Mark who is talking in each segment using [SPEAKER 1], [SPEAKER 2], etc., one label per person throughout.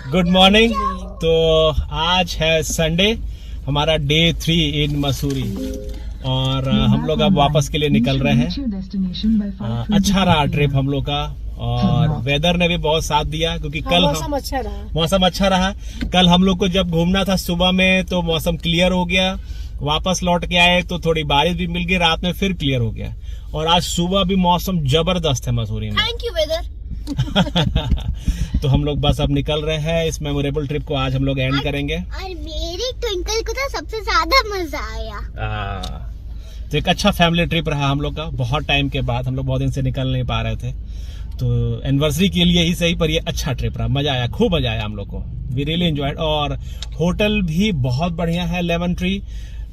[SPEAKER 1] Good morning. तो आज है संडे, हमारा डे 3 इन मसूरी और हम लोग अब वापस के लिए निकल रहे हैं। अच्छा रहा ट्रिप हम लोग का और वेदर ने भी बहुत साथ दिया क्योंकि कल मौसम अच्छा रहा। कल हम लोग को जब घूमना था सुबह में तो मौसम क्लियर हो गया, वापस लौट के आए तो थोड़ी बारिश भी मिल गई, रात में फिर क्लियर हो गया और आज सुबह भी मौसम जबरदस्त है मसूरी में।
[SPEAKER 2] Thank you whether.
[SPEAKER 1] तो हम लोग बस अब निकल रहे हैं। इस मेमोरेबल ट्रिप को आज हम लोग एंड करेंगे
[SPEAKER 2] और मेरी ट्विंकल को तो सबसे ज्यादा मजा आया।
[SPEAKER 1] तो एक अच्छा फैमिली ट्रिप रहा हम लोग का। बहुत टाइम के बाद, हम लोग बहुत दिन से निकल नहीं पा रहे थे, तो एनिवर्सरी के लिए ही सही पर ये अच्छा ट्रिप रहा। मजा आया, खूब मजा आया हम लोग को। We really enjoyed. और होटल भी बहुत बढ़िया है, लेमन ट्री।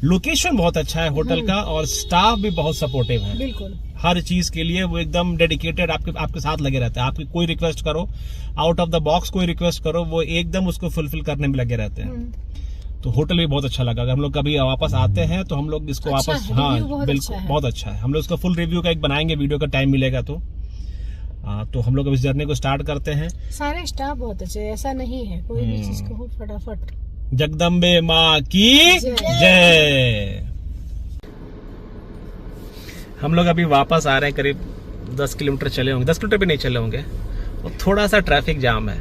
[SPEAKER 1] लोकेशन बहुत अच्छा है होटल का और स्टाफ भी बहुत सपोर्टिव है। बिल्कुल हर चीज के लिए वो एकदम डेडिकेटेड आपके साथ लगे रहते हैं। आपकी कोई रिक्वेस्ट करो, आउट ऑफ द बॉक्स कोई रिक्वेस्ट करो, वो एकदम उसको फुलफिल करने में लगे रहते हैं। तो होटल भी बहुत अच्छा लगा। अगर हम लोग कभी वापस आते हैं तो हम लोग इसको वापस, हाँ बिल्कुल बहुत अच्छा है। हम लोग इसका फुल रिव्यू का एक बनाएंगे वीडियो का, टाइम मिलेगा तो हम लोग अब इस जर्नी को स्टार्ट करते हैं।
[SPEAKER 3] सारे स्टाफ बहुत अच्छे, ऐसा नहीं है कोई भी चीज को फटाफट।
[SPEAKER 1] जगदम्बे माँ की जय। हम लोग अभी वापस आ रहे हैं, करीब 10 किलोमीटर चले होंगे, 10 किलोमीटर भी नहीं चले होंगे और थोड़ा सा ट्रैफिक जाम है।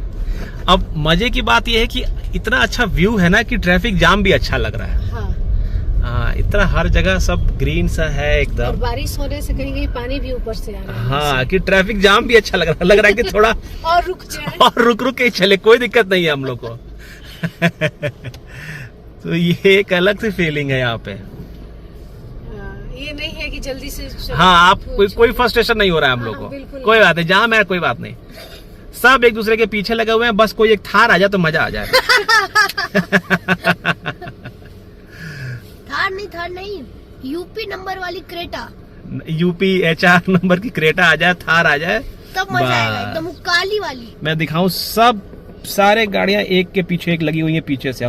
[SPEAKER 1] अब मजे की बात यह है कि इतना अच्छा व्यू है ना कि ट्रैफिक जाम भी अच्छा लग रहा है। हाँ, इतना हर जगह सब ग्रीन सा है एकदम। और
[SPEAKER 3] बारिश होने से कहीं कहीं पानी भी ऊपर से आ रहा है।
[SPEAKER 1] हाँ, कि ट्रैफिक जाम भी अच्छा लग रहा है कि थोड़ा
[SPEAKER 3] और रुक जाए
[SPEAKER 1] और रुक के चले, कोई दिक्कत नहीं है हम लोग को। तो ये एक अलग सी फीलिंग है यहाँ पे।
[SPEAKER 3] ये नहीं है कि जल्दी से
[SPEAKER 1] हाँ, आप कोई फ्रस्ट्रेशन नहीं हो रहा है हम लोग को। कोई बात नहीं, जाम है कोई बात नहीं, सब एक दूसरे के पीछे लगे हुए हैं। बस कोई एक थार आ जाए तो मजा आ जाए।
[SPEAKER 2] थार नहीं यूपी नंबर वाली क्रेटा,
[SPEAKER 1] यूपी HR नंबर की क्रेटा आ जाए, थार आ जाए,
[SPEAKER 2] तब मजा आएगा एकदम काली वाली। मैं
[SPEAKER 1] दिखाऊं, सब सारे गाड़ियां एक के पीछे एक लगी हुई है पीछे से।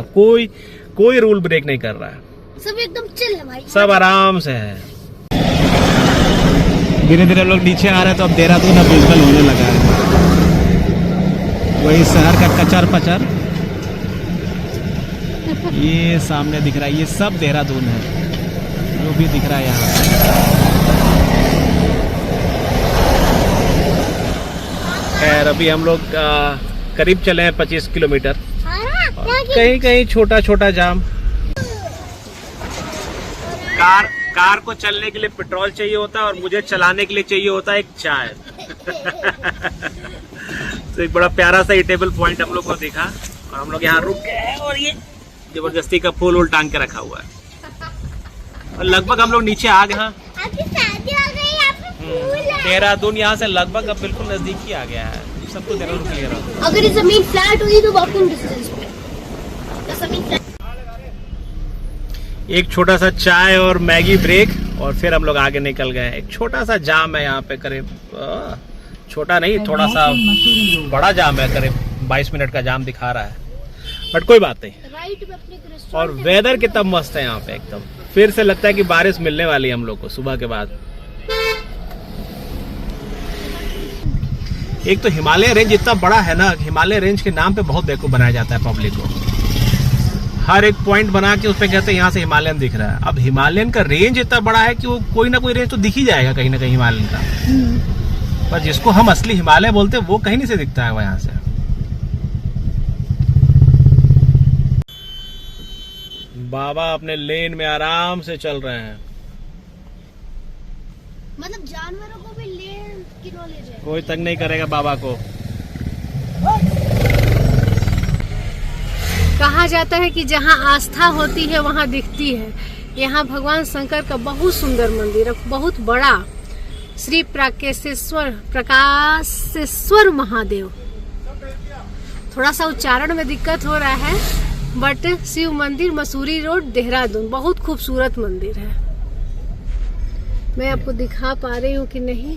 [SPEAKER 1] कोई रूल ब्रेक नहीं कर रहा है,
[SPEAKER 2] सब एकदम चिल है भाई, सब
[SPEAKER 1] आराम से है। धीरे धीरे लोग नीचे आ रहे हैं तो अब देहरादून अब विजुअल होने लगा है। वही शहर का कचर पचर ये सामने दिख रहा है, ये सब देहरादून है जो भी दिख रहा है यहाँ। खैर अभी हम लोग करीब चले हैं 25 किलोमीटर। कहीं कहीं छोटा छोटा जाम। कार को चलने के लिए पेट्रोल चाहिए होता है और मुझे चलाने के लिए चाहिए होता है एक चाय। तो एक बड़ा प्यारा सा ईटेबल पॉइंट हम लोग को दिखा और हम लोग यहाँ रुक गए हैं और ये जबरदस्ती का फूल वूल टांग के रखा हुआ है और लगभग हम लोग नीचे आ गए। देहरादून यहाँ से लगभग अब बिल्कुल नजदीक ही आ गया है। सब कुछ देहरादून क्लियर हो।
[SPEAKER 2] अगर जमीन फ्लैट हुई तो वॉकिंग डिस्टेंस पे।
[SPEAKER 1] एक छोटा सा चाय और मैगी ब्रेक और फिर हम लोग आगे निकल गए। एक छोटा सा जाम है यहाँ पे, करीब छोटा नहीं थोड़ा सा बड़ा जाम है, करीब 22 मिनट का जाम दिखा रहा है, बट कोई बात नहीं। और वेदर कितना मस्त है यहाँ पे एकदम। फिर से लगता है कि बारिश मिलने वाली है हम लोग को सुबह के बाद। एक तो हिमालय रेंज इतना बड़ा है ना, हिमालय रेंज के नाम पे बहुत देखो बनाया जाता है पब्लिक को। हर एक पॉइंट बना के उसपे कहते हैं यहाँ से हिमालयन दिख रहा है। अब हिमालयन का रेंज इतना बड़ा है कि वो कोई ना कोई रेंज तो दिख ही जाएगा कहीं ना कहीं हिमालयन का, पर जिसको हम असली हिमालय बोलते हैं वो कहीं नहीं से दिखता है वो यहाँ से। बाबा अपने लेन में आराम से चल रहे हैं।
[SPEAKER 2] मतलब जानवरों को भी लेन की नॉलेज है,
[SPEAKER 1] कोई तंग नहीं करेगा बाबा को।
[SPEAKER 3] कहा जाता है कि जहाँ आस्था होती है वहाँ दिखती है। यहाँ भगवान शंकर का बहुत सुंदर मंदिर है, बहुत बड़ा। श्री प्रकाशेश्वर महादेव। थोड़ा सा उच्चारण में दिक्कत हो रहा है, बट शिव मंदिर मसूरी रोड देहरादून, बहुत खूबसूरत मंदिर है। मैं आपको दिखा पा रही हूँ कि नहीं,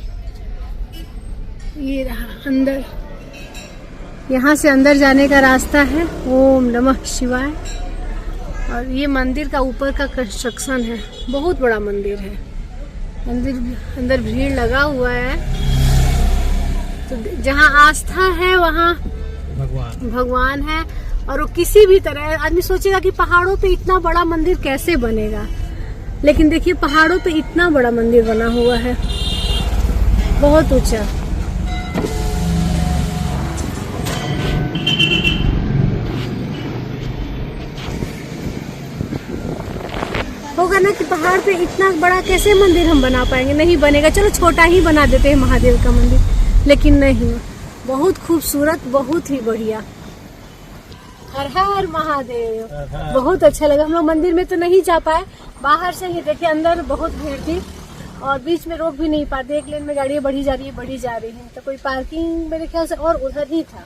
[SPEAKER 3] ये रहा अंदर। यहाँ से अंदर जाने का रास्ता है। ओम नमः शिवाय। और ये मंदिर का ऊपर का कंस्ट्रक्शन है, बहुत बड़ा मंदिर है। अंदर भीड़ लगा हुआ है। तो जहाँ आस्था है वहाँ भगवान है। और वो किसी भी तरह आदमी सोचेगा कि पहाड़ों पे इतना बड़ा मंदिर कैसे बनेगा, लेकिन देखिए पहाड़ों पे इतना बड़ा मंदिर बना हुआ है, बहुत ऊंचा। होगा ना कि पहाड़ पे इतना बड़ा कैसे मंदिर हम बना पाएंगे, नहीं बनेगा। चलो छोटा ही बना देते हैं महादेव का मंदिर, लेकिन नहीं, बहुत खूबसूरत, बहुत ही बढ़िया। हर हर महादेव। बहुत अच्छा लगा। हम लोग मंदिर में तो नहीं जा पाए, बाहर से ही देखे, अंदर बहुत भीड़ थी और बीच में रोक भी नहीं पाते, एक लेन में गाड़ियां बढ़ी जा रही है, तो कोई पार्किंग मेरे ख्याल से और उधर ही था,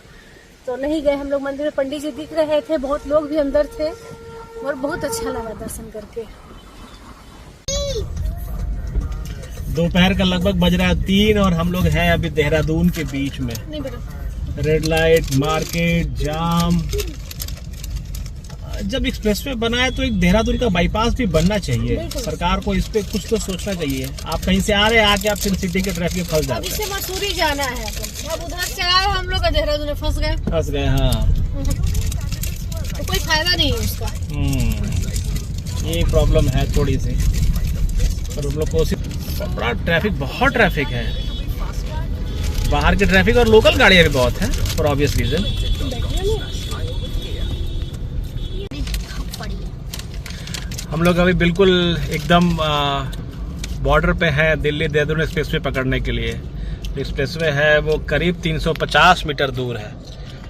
[SPEAKER 3] तो नहीं गए हम लोग मंदिर में। पंडित जी दिख रहे थे, बहुत लोग भी अंदर थे और बहुत अच्छा लगा दर्शन करके।
[SPEAKER 1] दोपहर का लगभग बज रहा है 3 और हम लोग हैं अभी देहरादून के बीच में।
[SPEAKER 3] नहीं बेटा,
[SPEAKER 1] रेड लाइट, मार्केट, जाम। जब एक्सप्रेसवे बना है तो एक देहरादून का बाईपास भी बनना चाहिए। सरकार को इस पे कुछ तो सोचना चाहिए। आप कहीं से आ रहे हैं, आके आप फिर सिटी के ट्रैफिक में फंस जाते हैं।
[SPEAKER 3] अभी से मसूरी जाना है, अब उधर से आए हम लोग देहरादून में फंस गए।
[SPEAKER 1] हाँ,
[SPEAKER 3] तो कोई फायदा नहीं है उसका।
[SPEAKER 1] ये प्रॉब्लम है थोड़ी सी, पर हम लोग कोशिश। बड़ा ट्रैफिक, बहुत ट्रैफिक है, बाहर के ट्रैफिक और लोकल गाड़ियां भी बहुत हैं फॉर ऑब्वियस रीजन। हम लोग अभी बिल्कुल एकदम बॉर्डर पे हैं दिल्ली देहरादून एक्सप्रेसवे पकड़ने के लिए। एक्सप्रेसवे है वो करीब 350 मीटर दूर है,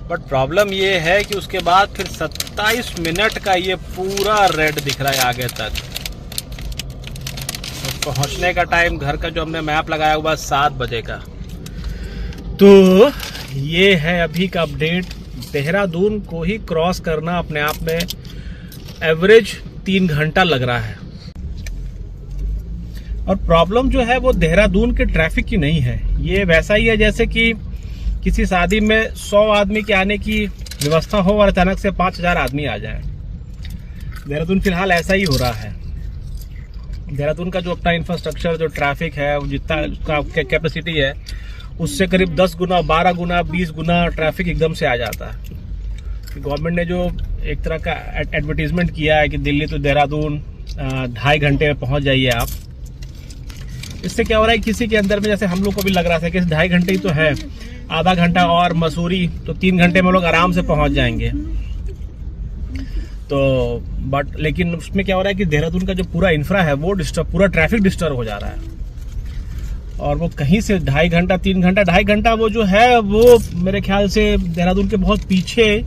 [SPEAKER 1] बट प्रॉब्लम ये है कि उसके बाद फिर 27 मिनट का ये पूरा रेड दिख रहा है आगे तक। तो पहुंचने का टाइम घर का जो हमने मैप लगाया हुआ 7 बजे का। तो ये है अभी का अपडेट। देहरादून को ही क्रॉस करना अपने आप में एवरेज 3 घंटा लग रहा है। और प्रॉब्लम जो है वो देहरादून के ट्रैफिक की नहीं है, ये वैसा ही है जैसे कि किसी शादी में 100 आदमी के आने की व्यवस्था हो और अचानक से 5000 आदमी आ जाए। देहरादून फिलहाल ऐसा ही हो रहा है। देहरादून का जो अपना इंफ्रास्ट्रक्चर, जो ट्रैफिक है, जितना उसका कैपेसिटी है, उससे करीब 10 गुना, 12 गुना, 20 गुना ट्रैफिक एकदम से आ जाता है। गवर्नमेंट ने जो एक तरह का एडवर्टीजमेंट किया है कि दिल्ली तो देहरादून 2.5 घंटे में पहुंच जाइए आप, इससे क्या हो रहा है किसी के अंदर में, जैसे हम लोग को भी लग रहा था कि 2.5 घंटे ही तो है, आधा घंटा और मसूरी तो 3 घंटे में लोग आराम से पहुंच जाएंगे। तो बट लेकिन उसमें क्या हो रहा है कि देहरादून का जो पूरा इंफ्रा है वो डिस्टर्ब, पूरा ट्रैफिक डिस्टर्ब हो जा रहा है। और वो कहीं से 2.5 घंटा, 3 घंटा, 2.5 घंटा वो जो है वो मेरे ख्याल से देहरादून के बहुत पीछे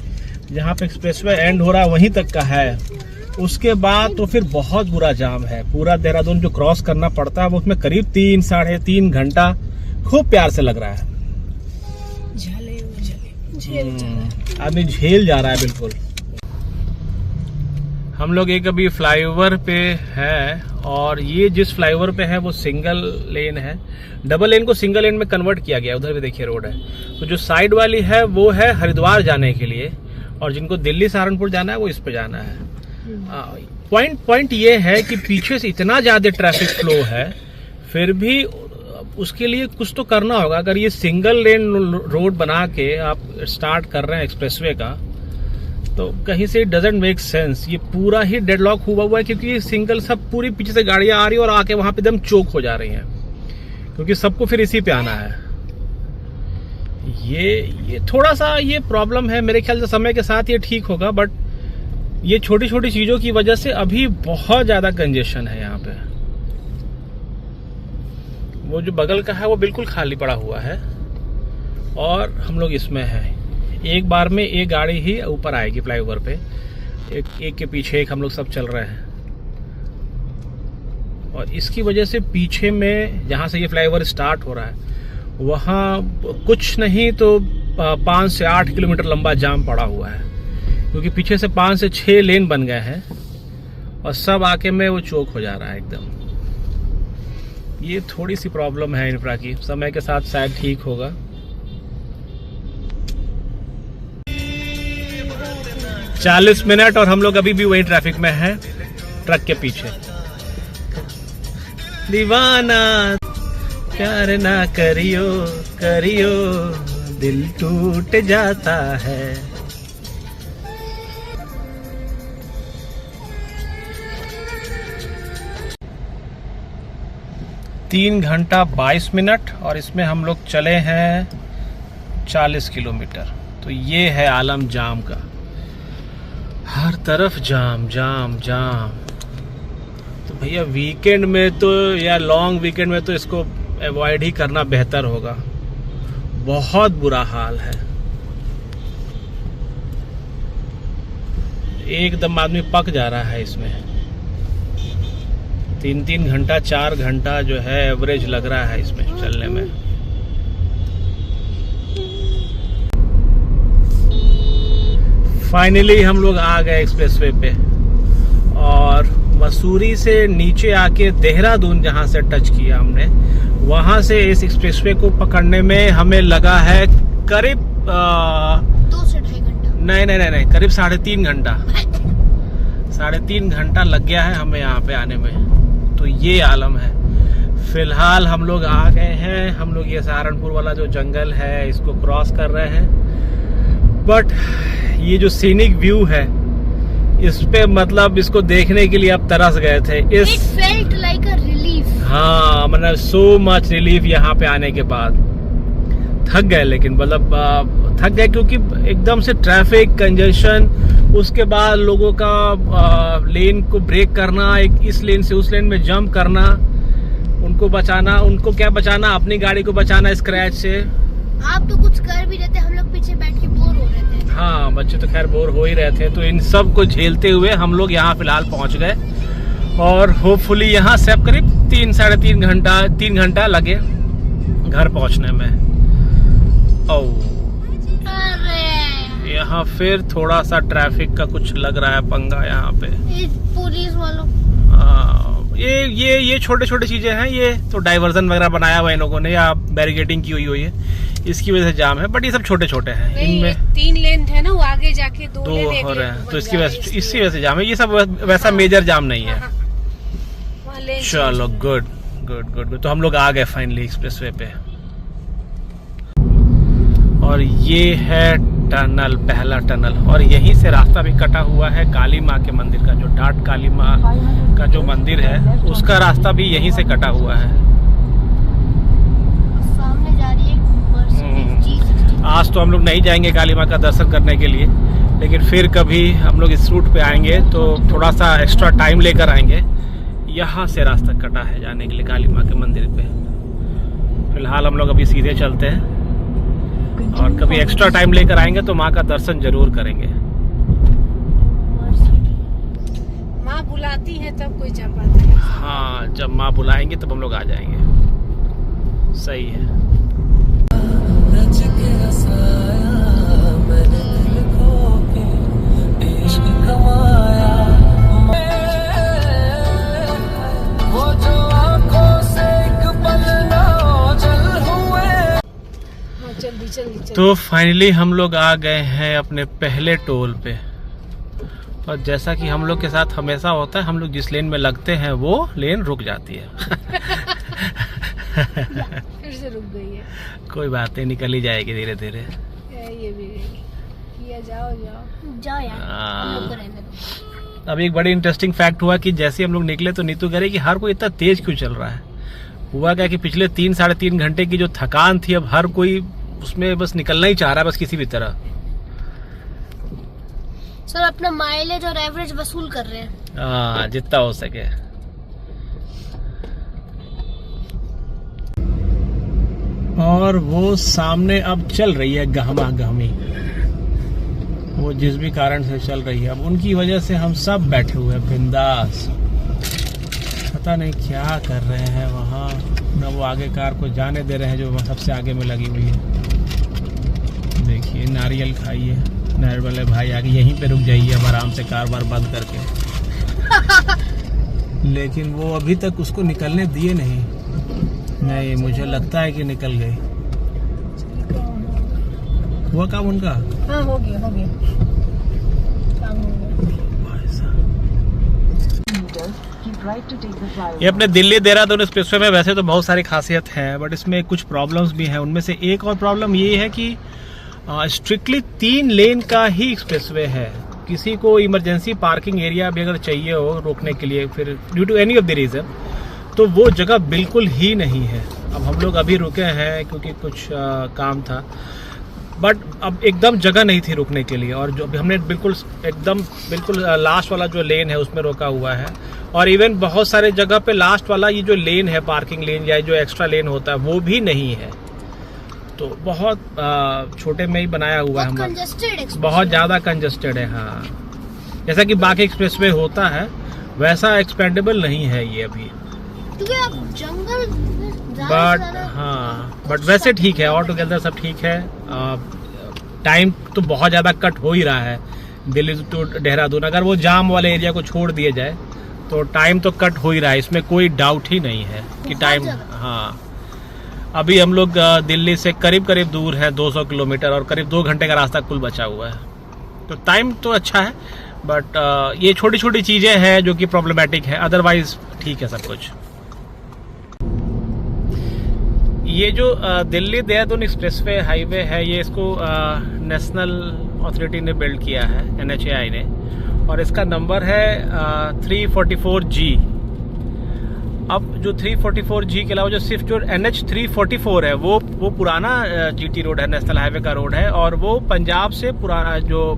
[SPEAKER 1] जहाँ पे एक्सप्रेसवे एंड हो रहा है वहीं तक का है। उसके बाद तो फिर बहुत बुरा जाम है। पूरा देहरादून जो क्रॉस करना पड़ता है वो उसमें करीब 3, 3.5 घंटा खूब प्यार से लग रहा है। आदमी झेल जा रहा है बिल्कुल। हम लोग एक अभी फ्लाईओवर पे है और ये जिस फ्लाईओवर पे है वो सिंगल लेन है। डबल लेन को सिंगल लेन में कन्वर्ट किया गया। उधर भी देखिए रोड है। तो जो साइड वाली है वो है हरिद्वार जाने के लिए, और जिनको दिल्ली सहारनपुर जाना है वो इस पे जाना है। पॉइंट ये है कि पीछे से इतना ज्यादा ट्रैफिक फ्लो है, फिर भी उसके लिए कुछ तो करना होगा। अगर ये सिंगल लेन रोड बना के आप स्टार्ट कर रहे हैं एक्सप्रेसवे का, तो कहीं से डजंट मेक सेंस। ये पूरा ही डेडलॉक हुआ है क्योंकि सिंगल सब पूरी पीछे से गाड़ियां आ रही है और आके वहां पे एकदम चोक हो जा रही हैं, क्योंकि सबको फिर इसी पे आना है। ये थोड़ा सा ये प्रॉब्लम है। मेरे ख्याल से समय के साथ ये ठीक होगा, बट ये छोटी छोटी चीजों की वजह से अभी बहुत ज्यादा कंजेशन है यहाँ पे। वो जो बगल का है वो बिल्कुल खाली पड़ा हुआ है और हम लोग इसमें हैं। एक बार में एक गाड़ी ही ऊपर आएगी फ्लाईओवर पे, एक के पीछे एक हम लोग सब चल रहे हैं। और इसकी वजह से पीछे में जहां से ये फ्लाईओवर स्टार्ट हो रहा है वहां कुछ नहीं तो 5 से 8 किलोमीटर लंबा जाम पड़ा हुआ है, क्योंकि पीछे से 5 से 6 लेन बन गए हैं और सब आके में वो चोक हो जा रहा है एकदम। ये थोड़ी सी प्रॉब्लम है इंफ्रा की, समय के साथ शायद ठीक होगा। – 40 मिनट और हम लोग अभी भी वही ट्रैफिक में हैं, ट्रक के पीछे। दीवाना प्यार ना करियो करियो दिल टूट जाता है। 3 घंटा 22 मिनट और इसमें हम लोग चले हैं 40 किलोमीटर। तो ये है आलम जाम का, हर तरफ जाम जाम जाम। तो भैया वीकेंड में तो या लॉन्ग वीकेंड में तो इसको अवॉइड ही करना बेहतर होगा, बहुत बुरा हाल है। एकदम आदमी पक जा रहा है इसमें। 3-3 घंटा 4 घंटा जो है एवरेज लग रहा है इसमें चलने में। फाइनली हम लोग आ गए एक्सप्रेसवे पे और मसूरी से नीचे आके देहरादून जहां से टच किया हमने, वहां से इस एक्सप्रेसवे को पकड़ने में हमें लगा है करीब
[SPEAKER 2] 2 से 2.5 घंटा।
[SPEAKER 1] नहीं, करीब 3.5 घंटा। 3.5 घंटा लग गया है हमें यहाँ पे आने में। तो ये आलम है। फिलहाल हम लोग आ गए हैं, हम लोग ये सहारनपुर वाला जो जंगल है इसको क्रॉस कर रहे हैं। बट ये जो सीनिक व्यू है इस पे मतलब इसको देखने के लिए अब तरस गए थे।
[SPEAKER 2] It felt like a relief.
[SPEAKER 1] हाँ, मतलब सो मच रिलीफ यहाँ पे आने के बाद। थक गए, लेकिन मतलब थक गए क्योंकि एकदम से ट्रैफिक कंजेशन, उसके बाद लोगों का लेन को ब्रेक करना, एक इस लेन से उस लेन में जंप करना, उनको बचाना, उनको क्या बचाना, अपनी गाड़ी को बचाना स्क्रैच से।
[SPEAKER 2] आप तो कुछ कर भी रहे थे, हम लोग पीछे बैठ के बोर हो रहे थे।
[SPEAKER 1] हाँ, बच्चे तो खैर बोर हो ही रहे थे। तो इन सब को झेलते हुए हम लोग यहाँ फिलहाल पहुँच गए और होपफुली यहाँ से अब करीब 3 घंटा लगे घर पहुँचने में। यहाँ फिर थोड़ा सा ट्रैफिक का कुछ लग रहा है पंगा यहाँ पे,
[SPEAKER 2] पुलिस वालों।
[SPEAKER 1] ये छोटे छोटे चीजें हैं। ये तो डाइवर्जन वगैरह बनाया हुआ है इन लोगों ने या बैरिकेडिंग की हुई है, इसकी वजह से जाम है। बट ये सब छोटे छोटे हैं, इनमें
[SPEAKER 3] 3 लेन है ना, वो आगे जाके 2 लेन
[SPEAKER 1] हो रहे हैं, तो इसी वजह से जाम है। ये सब वैसा मेजर जाम नहीं है। चलो गुड। तो हम लोग आ गए फाइनली एक्सप्रेसवे पे और ये है टनल, पहला टनल। और यहीं से रास्ता भी कटा हुआ है काली माँ के मंदिर का, जो डाट काली माँ का जो मंदिर है उसका रास्ता भी यहीं से कटा हुआ है।
[SPEAKER 2] सामने जा रही है G60।
[SPEAKER 1] आज तो हम लोग नहीं जाएंगे काली माँ का दर्शन करने के लिए, लेकिन फिर कभी हम लोग इस रूट पे आएंगे तो थोड़ा सा एक्स्ट्रा टाइम लेकर आएंगे। यहाँ से रास्ता कटा है जाने के लिए काली माँ के मंदिर पे। फिलहाल हम लोग अभी सीधे चलते हैं और कभी एक्स्ट्रा टाइम लेकर आएंगे तो माँ का दर्शन जरूर करेंगे।
[SPEAKER 3] माँ बुलाती है तब कोई जा पाता है।
[SPEAKER 1] हाँ, जब माँ बुलाएंगे तब हम लोग आ जाएंगे। सही है। तो फाइनली हम लोग आ गए हैं अपने पहले टोल पे। और जैसा कि हम लोग के साथ हमेशा होता है, हम लोग जिस लेन में लगते हैं वो लेन रुक जाती है।
[SPEAKER 3] फिर से रुक गई है।
[SPEAKER 1] कोई बात नहीं, निकल ही जाएगी धीरे धीरे।
[SPEAKER 3] ये भी ये जाओ
[SPEAKER 2] यार, हम लोग को रहने दो।
[SPEAKER 1] अब एक बड़ी इंटरेस्टिंग फैक्ट हुआ कि जैसे हम लोग निकले तो नीतू कह रही कि हर कोई इतना तेज क्यों चल रहा है। हुआ क्या कि पिछले 3-3.5 घंटे की जो थकान थी, अब हर कोई उसमें बस निकलना ही चाह रहा है, बस किसी भी तरह।
[SPEAKER 2] सर अपना माइलेज और एवरेज वसूल कर रहे हैं।
[SPEAKER 1] हाँ, जितना हो सके। और वो सामने अब चल रही है गहमा गहमी, वो जिस भी कारण से चल रही है। अब उनकी वजह से हम सब बैठे हुए हैं बिंदास, पता नहीं क्या कर रहे हैं वहाँ। न वो आगे कार को जाने दे रहे हैं जो सबसे आगे में लगी हुई है। देखिए, नारियल खाइए, नारियल वाले भाई आगे यहीं पे रुक जाइए अब आराम से कार बार बंद करके। लेकिन वो अभी तक उसको निकलने दिए नहीं, मुझे लगता है कि निकल गई। हुआ काम उनका?
[SPEAKER 3] हाँ, हो गया काम हो गया।
[SPEAKER 1] ये अपने दिल्ली देहरादून एक्सप्रेसवे में वैसे तो बहुत सारी खासियत है, बट इसमें कुछ प्रॉब्लम्स भी हैं। उनमें से एक और प्रॉब्लम ये है कि स्ट्रिक्टली 3 लेन का ही एक्सप्रेसवे है। किसी को इमरजेंसी पार्किंग एरिया भी अगर चाहिए हो रोकने के लिए, फिर due to any of the reason, तो वो जगह बिल्कुल ही नहीं है। अब हम लोग अभी रुके हैं क्योंकि कुछ काम था, बट अब एकदम जगह नहीं थी रुकने के लिए। और जो अभी हमने बिल्कुल लास्ट वाला जो लेन है उसमें रोका हुआ है। और इवन बहुत सारे जगह पे लास्ट वाला ये जो लेन है, पार्किंग लेन या जो एक्स्ट्रा लेन होता है, वो भी नहीं है। तो बहुत छोटे में ही बनाया हुआ है हमारा, बहुत ज़्यादा कंजस्टेड है। हाँ, जैसा कि बाकी एक्सप्रेसवे होता है वैसा एक्सपेंडेबल नहीं है ये अभी,
[SPEAKER 2] क्योंकि अब जंगल।
[SPEAKER 1] बट वैसे ठीक है, ऑल टुगेदर सब ठीक है। टाइम तो बहुत ज़्यादा कट हो ही रहा है दिल्ली टू देहरादून। अगर वो जाम वाले एरिया को छोड़ दिए जाए तो टाइम तो कट हो ही रहा है, इसमें कोई डाउट ही नहीं है कि टाइम। हाँ, अभी हम लोग दिल्ली से करीब दूर है 200 किलोमीटर, और करीब 2 घंटे का रास्ता कुल बचा हुआ है। तो टाइम तो अच्छा है, बट ये छोटी छोटी चीज़ें हैं जो कि प्रॉब्लमेटिक है, अदरवाइज ठीक है सब कुछ। ये जो दिल्ली देहरादून एक्सप्रेसवे हाईवे है, ये इसको नेशनल अथॉरिटी ने बिल्ड किया है, NHAI ने, और इसका नंबर है 344G। अब जो 344G के अलावा जो सिर्फ जो NH 344 है वो पुराना GT रोड है, नेशनल हाईवे का रोड है, और वो पंजाब से पुराना जो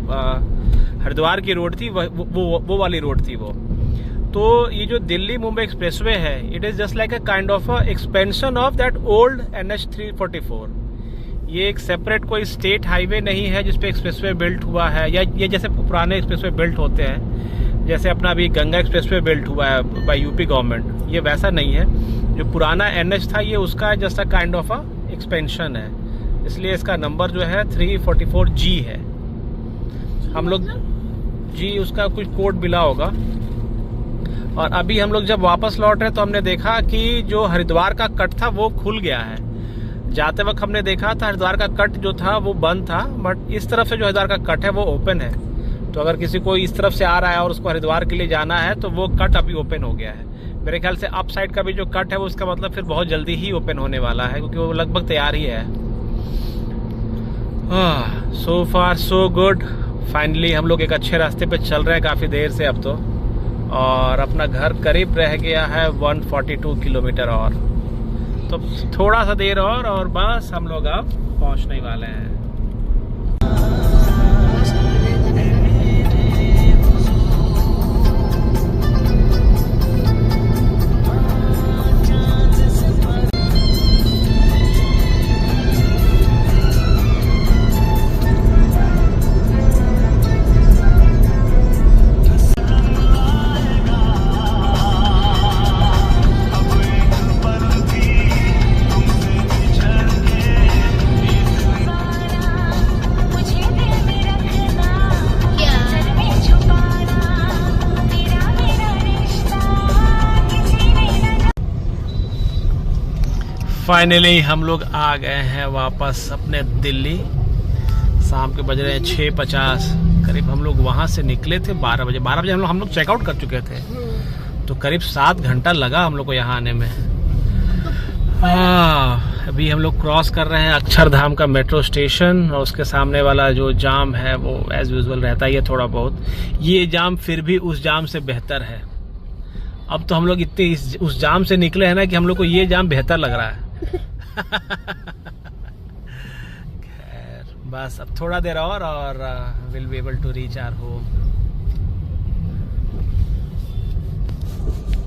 [SPEAKER 1] हरिद्वार की रोड थी वो वाली रोड थी वो। तो ये जो दिल्ली मुंबई एक्सप्रेसवे है, it is just like a kind of a expansion of that old NH 344। ये एक सेपरेट कोई स्टेट हाईवे नहीं है जिसपे एक्सप्रेसवे बिल्ट हुआ है, या ये जैसे पुराने एक्सप्रेसवे बिल्ट होते हैं, जैसे अपना अभी गंगा एक्सप्रेसवे बिल्ट हुआ है बाय यूपी गवर्नमेंट, ये वैसा नहीं है। जो पुराना NH था ये उसका just a kind of a expansion है, इसलिए इसका नंबर जो है 344G है। हम लोग जी उसका कुछ कोड मिला होगा। और अभी हम लोग जब वापस लौट रहे तो हमने देखा कि जो हरिद्वार का कट था वो खुल गया है। जाते वक्त हमने देखा था हरिद्वार का कट जो था वो बंद था, बट इस तरफ से जो हरिद्वार का कट है वो ओपन है। तो अगर किसी को इस तरफ से आ रहा है और उसको हरिद्वार के लिए जाना है तो वो कट अभी ओपन हो गया है। मेरे ख्याल से अप साइड का भी जो कट है वो उसका मतलब फिर बहुत जल्दी ही ओपन होने वाला है, क्योंकि वो लगभग तैयार ही है। सो फार सो गुड। फाइनली हम लोग एक अच्छे रास्ते पे चल रहे हैं काफ़ी देर से अब तो, और अपना घर करीब रह गया है 142 किलोमीटर और। तो थोड़ा सा देर और बस हम लोग अब पहुंचने वाले हैं। फाइनली हम लोग आ गए हैं वापस अपने दिल्ली। शाम के बज रहे हैं 6:50 करीब। हम लोग वहाँ से निकले थे 12 बजे हम लोग चेकआउट कर चुके थे, तो करीब 7 घंटा लगा हम लोग को यहाँ आने में। अभी हम लोग क्रॉस कर रहे हैं अक्षरधाम का मेट्रो स्टेशन, और उसके सामने वाला जो जाम है वो एज यूजुअल रहता ही है थोड़ा बहुत। ये जाम फिर भी उस जाम से बेहतर है। अब तो हम लोग इतने उस जाम से निकले हैं ना कि हम लोग को ये जाम बेहतर लग रहा है। खैर बस अब थोड़ा देर और will be able to reach our home.